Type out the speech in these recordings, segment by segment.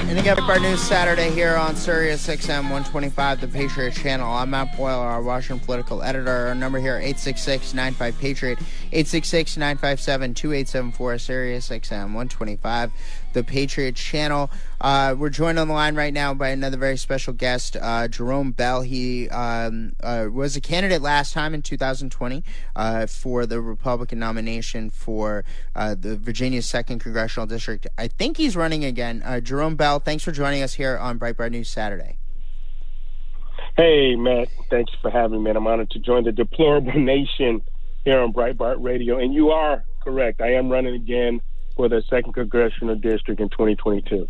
And again, Breitbart News Saturday here on Sirius XM 125, the Patriot Channel. I'm Matt Boyle, our Washington political editor. Our number here, 866-95-PATRIOT, 866-957-2874, Sirius XM 125, the Patriot Channel. We're joined on the line right now by another very special guest, Jarome Bell. He was a candidate last time in 2020 for the Republican nomination for the Virginia's 2nd Congressional District. I think he's running again. Jarome Bell, thanks for joining us here on Breitbart News Saturday. Hey, Matt. Thanks for having me, man. I'm honored to join the deplorable nation here on Breitbart Radio. And you are correct. I am running again for the 2nd Congressional District in 2022.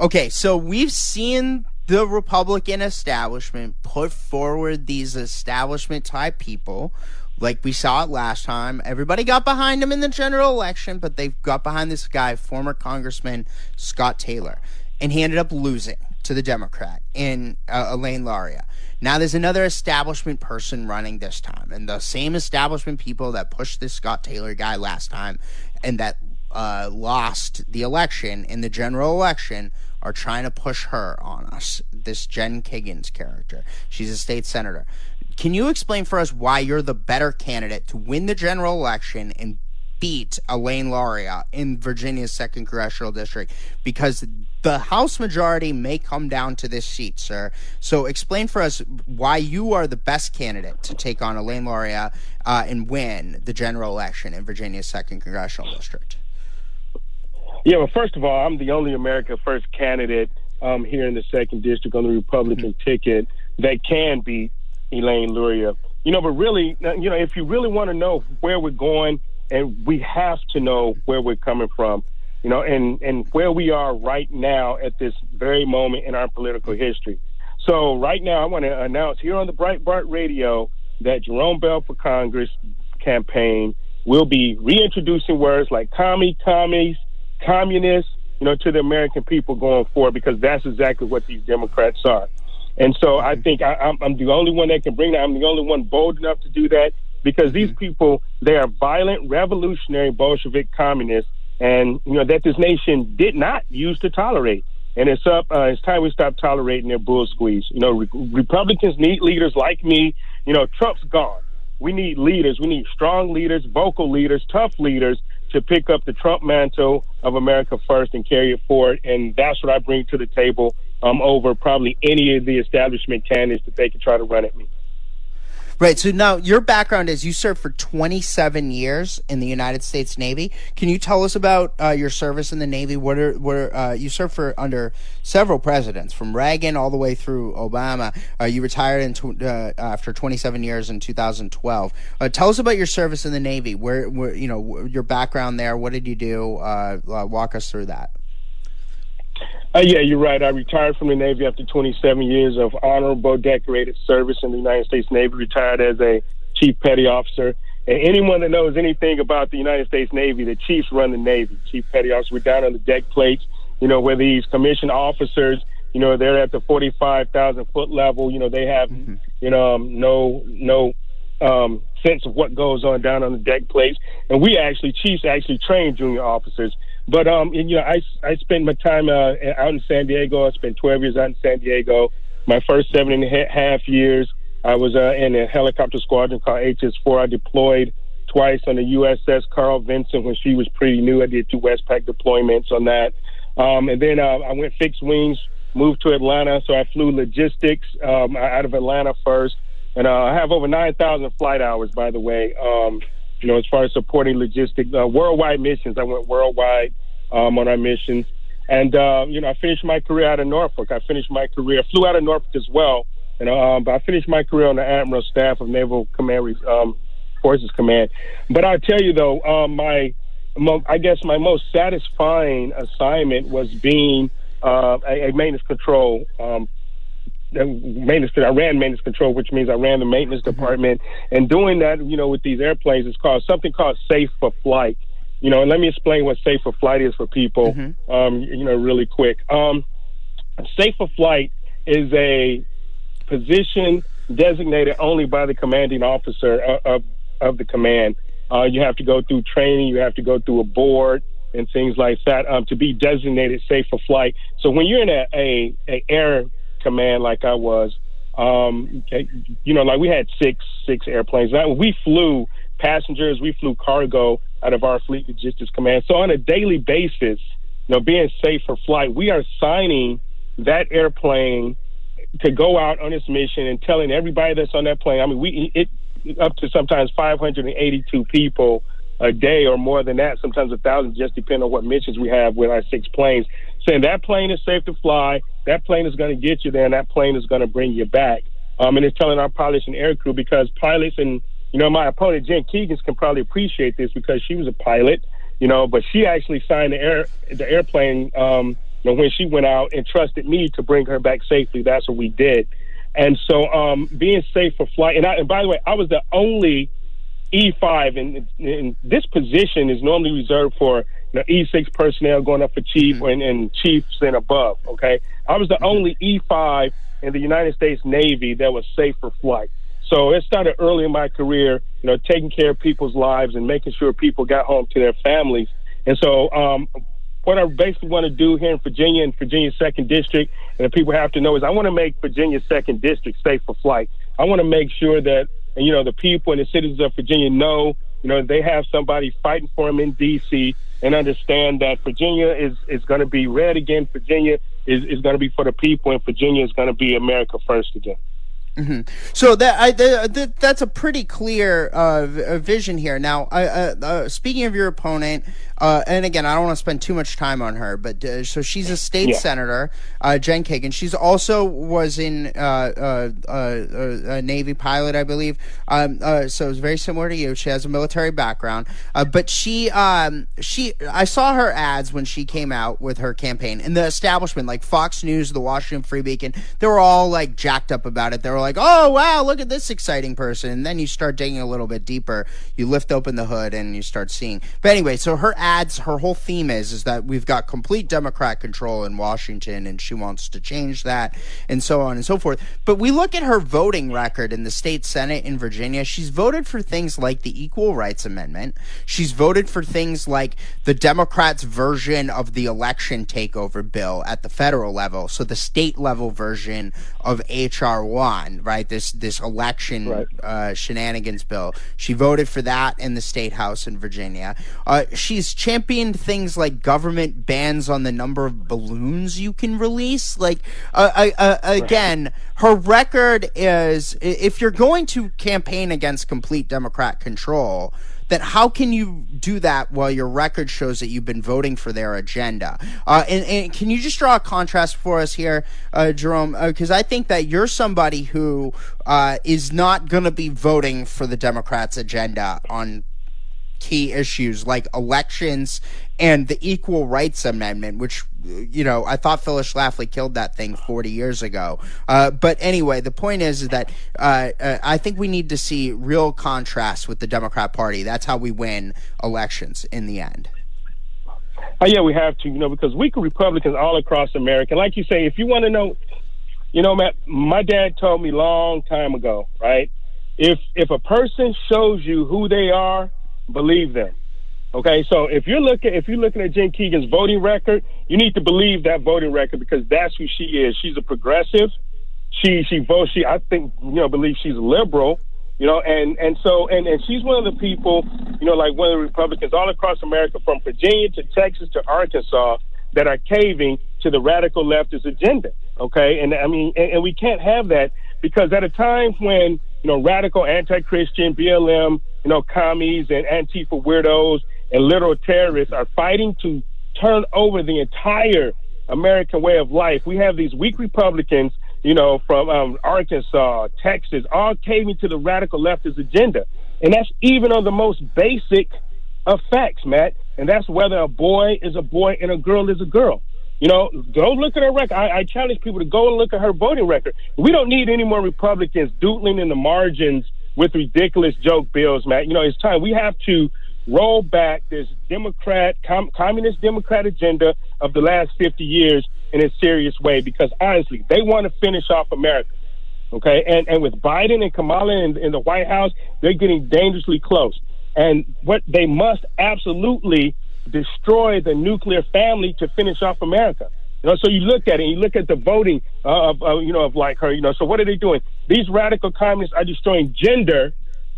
Okay, so we've seen the Republican establishment put forward these establishment-type people like we saw it last time. Everybody got behind him in the general election, but they got behind this guy, former Congressman Scott Taylor, and he ended up losing to the Democrat in Elaine Luria. Now there's another establishment person running this time, and the same establishment people that pushed this Scott Taylor guy last time and that lost the election in the general election are trying to push her on us, this Jen Kiggins character. She's a state senator. Can you explain for us why you're the better candidate to win the general election and beat Elaine Luria in Virginia's 2nd Congressional District? Because the House majority may come down to this seat, sir. So explain for us why you are the best candidate to take on Elaine Luria and win the general election in Virginia's 2nd Congressional District. Yeah, well, first of all, I'm the only America First candidate here in the 2nd District on the Republican ticket that can beat Elaine Luria. But really, if you really want to know where we're going, and we have to know where we're coming from, and where we are right now at this very moment in our political history. So right now, I want to announce here on the Breitbart Radio that Jarome Bell for Congress campaign will be reintroducing words like communist, to the American people going forward, because that's exactly what these Democrats are. And so I think I'm the only one that can bring that. I'm the only one bold enough to do that, because these people, they are violent, revolutionary, Bolshevik communists, and, that this nation did not used to tolerate. And it's time we stop tolerating their bull squeeze. Republicans need leaders like me. Trump's gone. We need leaders. We need strong leaders, vocal leaders, tough leaders to pick up the Trump mantle of America First and carry it forward. And that's what I bring to the table over probably any of the establishment candidates that they can try to run at me. Right. So now your background is you served for 27 years in the United States Navy. Can you tell us about your service in the Navy? You served for under several presidents, from Reagan all the way through Obama. You retired after 27 years in 2012. Tell us about your service in the Navy. Where your background there. What did you do? Walk us through that. Yeah, you're right. I retired from the Navy after 27 years of honorable, decorated service in the United States Navy. Retired as a chief petty officer. And anyone that knows anything about the United States Navy, the chiefs run the Navy. Chief petty officers, we're down on the deck plates, where these commissioned officers, they're at the 45,000-foot level. They have, no sense of what goes on down on the deck plates. And chiefs actually train junior officers. But, I spent my time out in San Diego. I spent 12 years out in San Diego. My first 7.5 years, I was in a helicopter squadron called HS-4. I deployed twice on the USS Carl Vinson when she was pretty new. I did 2 Westpac deployments on that. And then I went fixed wings, moved to Atlanta. So I flew logistics out of Atlanta first. And I have over 9,000 flight hours, by the way. As far as supporting logistics, worldwide missions, I went worldwide on our missions. And, I finished my career out of Norfolk. I flew out of Norfolk as well. But I finished my career on the Admiral staff of Naval Command, Forces Command. But I'll tell you, though, my most satisfying assignment was being a maintenance control I ran maintenance control, which means I ran the maintenance department. And doing that, with these airplanes, it's something called safe for flight. And let me explain what safe for flight is for people, really quick. Safe for flight is a position designated only by the commanding officer of the command. You have to go through training. You have to go through a board. and things like that to be designated safe for flight. So when you're in a air command like I was, like we had six airplanes. Now, we flew passengers, we flew cargo out of our Fleet Logistics Command. So on a daily basis, being safe for flight, we are signing that airplane to go out on its mission and telling everybody that's on that plane. I mean, it up to sometimes 582 people a day or more than that, sometimes 1,000, just depending on what missions we have with our 6 planes, saying that plane is safe to fly, that plane is going to get you there, and that plane is going to bring you back. And it's telling our pilots and aircrew, because pilots and, my opponent, Jen Keegans, can probably appreciate this because she was a pilot, but she actually signed the airplane when she went out and trusted me to bring her back safely. That's what we did. And so being safe for flight, and by the way, I was the only E5, and this position is normally reserved for E6 personnel going up for chief and chiefs and above, okay? I was the only E5 in the United States Navy that was safe for flight. So it started early in my career, taking care of people's lives and making sure people got home to their families. And so what I basically want to do here in Virginia and Virginia's 2nd District, and the people have to know, is I want to make Virginia's 2nd District safe for flight. I want to make sure that, the people and the citizens of Virginia know, they have somebody fighting for them in D.C. and understand that Virginia is going to be red again. Virginia is going to be for the people, and Virginia is going to be America first again. Mm-hmm. So that's a pretty clear vision here. Now, speaking of your opponent, and again, I don't want to spend too much time on her, but so she's a state senator, Jen Kagan. She's also was in a Navy pilot, I believe. So it's very similar to you. She has a military background, but I saw her ads when she came out with her campaign, and the establishment, like Fox News, the Washington Free Beacon, they were all like jacked up about it. They were like, oh, wow, look at this exciting person. And then you start digging a little bit deeper. You lift open the hood and you start seeing. But anyway, so her ads, her whole theme is that we've got complete Democrat control in Washington, and she wants to change that, and so on and so forth. But we look at her voting record in the state Senate in Virginia. She's voted for things like the Equal Rights Amendment. She's voted for things like the Democrats' version of the election takeover bill at the federal level. So the state level version of H.R. 1. Right, this election shenanigans bill. She voted for that in the state house in Virginia. She's championed things like government bans on the number of balloons you can release. Like again, her record is, if you're going to campaign against complete Democrat control, then how can you do that while your record shows that you've been voting for their agenda? And can you just draw a contrast for us here, Jarome? Because I think that you're somebody who is not going to be voting for the Democrats' agenda on key issues like elections and the Equal Rights Amendment, which, I thought Phyllis Schlafly killed that thing 40 years ago. But anyway, the point is that I think we need to see real contrast with the Democrat Party. That's how we win elections in the end. Yeah, we have to, because weak Republicans all across America. Like you say, if you want to know, Matt, my dad told me long time ago, right? If a person shows you who they are, believe them. Okay, so if you're looking at Jen Keegan's voting record, you need to believe that voting record, because that's who she is. She's a progressive. She votes. I think believes she's liberal. And she's one of the people, like one of the Republicans all across America, from Virginia to Texas to Arkansas, that are caving to the radical leftist agenda. Okay, and I mean, and we can't have that, because at a time when radical anti-Christian BLM, commies and Antifa weirdos and literal terrorists are fighting to turn over the entire American way of life, we have these weak Republicans, from Arkansas, Texas, all caving to the radical leftist agenda. And that's even on the most basic of facts, Matt. And that's whether a boy is a boy and a girl is a girl. Go look at her record. I challenge people to go and look at her voting record. We don't need any more Republicans doodling in the margins with ridiculous joke bills, Matt. It's time. We have to roll back this communist Democrat agenda of the last 50 years in a serious way, because honestly, they want to finish off America. Okay. And with Biden and Kamala in the White House, they're getting dangerously close. And what they must absolutely destroy the nuclear family to finish off America. So you look at it, and you look at the voting of like her. So what are they doing? These radical communists are destroying gender,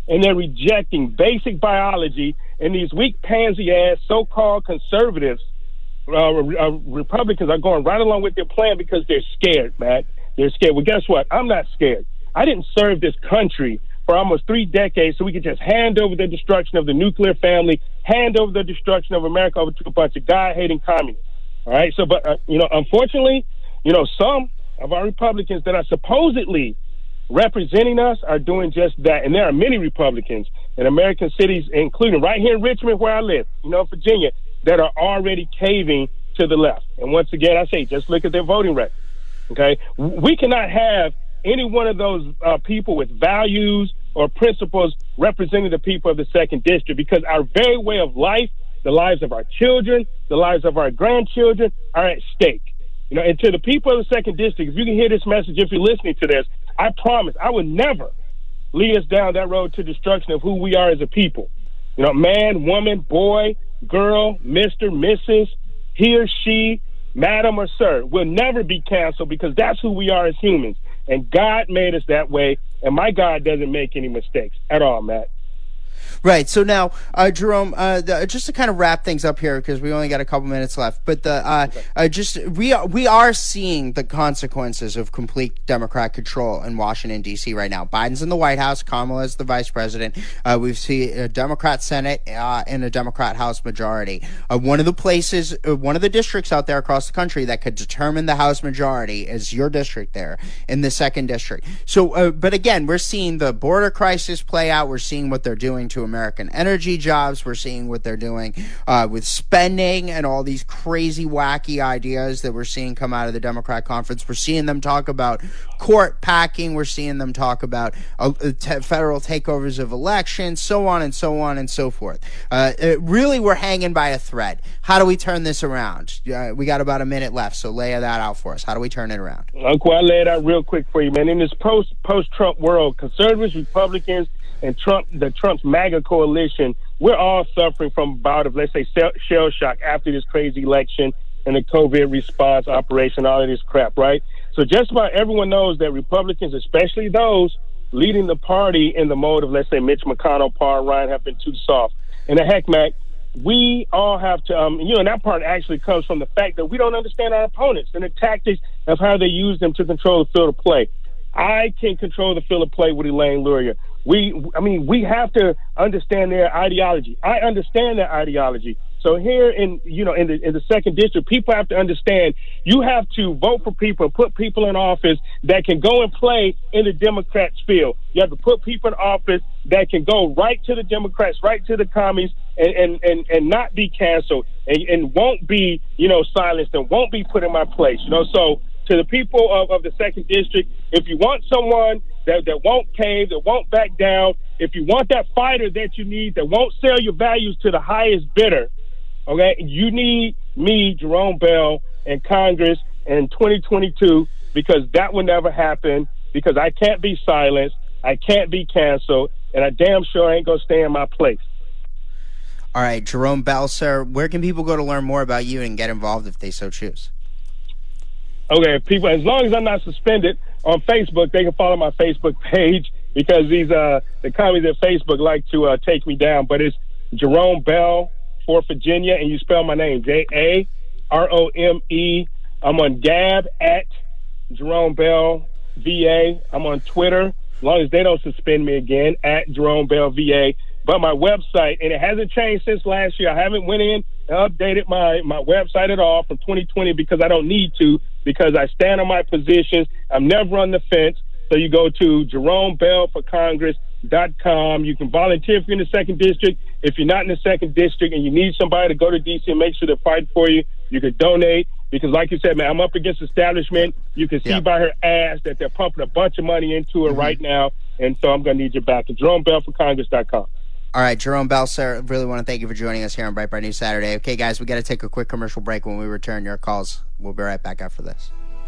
and they're rejecting basic biology. And these weak pansy-ass so-called conservatives, Republicans, are going right along with their plan because they're scared, Matt. They're scared. Well, guess what? I'm not scared. I didn't serve this country for almost 3 decades so we could just hand over the destruction of the nuclear family, hand over the destruction of America over to a bunch of God-hating communists. All right. So, but, unfortunately, some of our Republicans that are supposedly representing us are doing just that. And there are many Republicans in American cities, including right here in Richmond, where I live, Virginia, that are already caving to the left. And once again, I say, just look at their voting record. Okay. We cannot have any one of those people with values or principles representing the people of the 2nd District, because our very way of life, the lives of our children, the lives of our grandchildren are at stake. And to the people of the 2nd District, if you can hear this message, if you're listening to this, I promise I would never lead us down that road to destruction of who we are as a people. Man, woman, boy, girl, Mr., Mrs., he or she, madam or sir, will never be canceled because that's who we are as humans. And God made us that way, and my God doesn't make any mistakes at all, Matt. Right. So now, Jarome, just to kind of wrap things up here, because we only got a couple minutes left, but we are seeing the consequences of complete Democrat control in Washington, D.C. right now. Biden's in the White House, Kamala is the vice president. We've seen a Democrat Senate and a Democrat House majority. One of the districts out there across the country that could determine the House majority is your district there in the 2nd District. So, but again, we're seeing the border crisis play out. We're seeing what they're doing to American energy jobs. We're seeing what they're doing with spending and all these crazy, wacky ideas that we're seeing come out of the Democrat conference. We're seeing them talk about court packing. We're seeing them talk about federal takeovers of elections, so on and so on and so forth. Really, we're hanging by a thread. How do we turn this around? We got about a minute left, so lay that out for us. How do we turn it around? Uncle, I'll lay it out real quick for you, man. In this post-Trump world, conservatives, Republicans, and Trump's MAGA coalition, we're all suffering from a bout of, let's say, shell shock after this crazy election and the COVID response operation, all of this crap, right? So just about everyone knows that Republicans, especially those leading the party in the mode of, let's say, Mitch McConnell, Paul Ryan, have been too soft. And the heck, Mac, we all have to, and that part actually comes from the fact that we don't understand our opponents and the tactics of how they use them to control the field of play. I can control the field of play with Elaine Luria. We have to understand their ideology. I understand their ideology. So here in the 2nd District, people have to understand you have to vote for people and put people in office that can go and play in the Democrats' field. You have to put people in office that can go right to the Democrats, right to the commies, and not be canceled and won't be, silenced and won't be put in my place. So to the people of the 2nd District, if you want someone that won't cave, that won't back down, if you want that fighter that you need, that won't sell your values to the highest bidder, okay, you need me, Jarome Bell, and Congress in 2022, because that will never happen, because I can't be silenced, I can't be canceled, and I damn sure ain't going to stay in my place. All right, Jarome Bell, sir, where can people go to learn more about you and get involved if they so choose? Okay, people, as long as I'm not suspended on Facebook, they can follow my Facebook page, because the commies at Facebook like to take me down. But it's Jarome Bell for Virginia, and you spell my name Jarome. I'm on Gab at Jarome Bell VA. I'm on Twitter, as long as they don't suspend me again, at Jarome Bell VA. But my website, and it hasn't changed since last year. I haven't went in and updated my website at all from 2020 because I don't need to, because I stand on my positions. I'm never on the fence. So you go to JaromeBellForCongress.com. You can volunteer if you're in the 2nd District. If you're not in the 2nd District and you need somebody to go to D.C. and make sure they're fighting for you, you can donate. Because like you said, man, I'm up against establishment. You can see by her ass that they're pumping a bunch of money into her right now. And so I'm going to need your back. JaromeBellForCongress.com. All right, Jarome Bell, sir, really want to thank you for joining us here on Breitbart News Saturday. Okay, guys, we got to take a quick commercial break. When we return your calls, we'll be right back after this.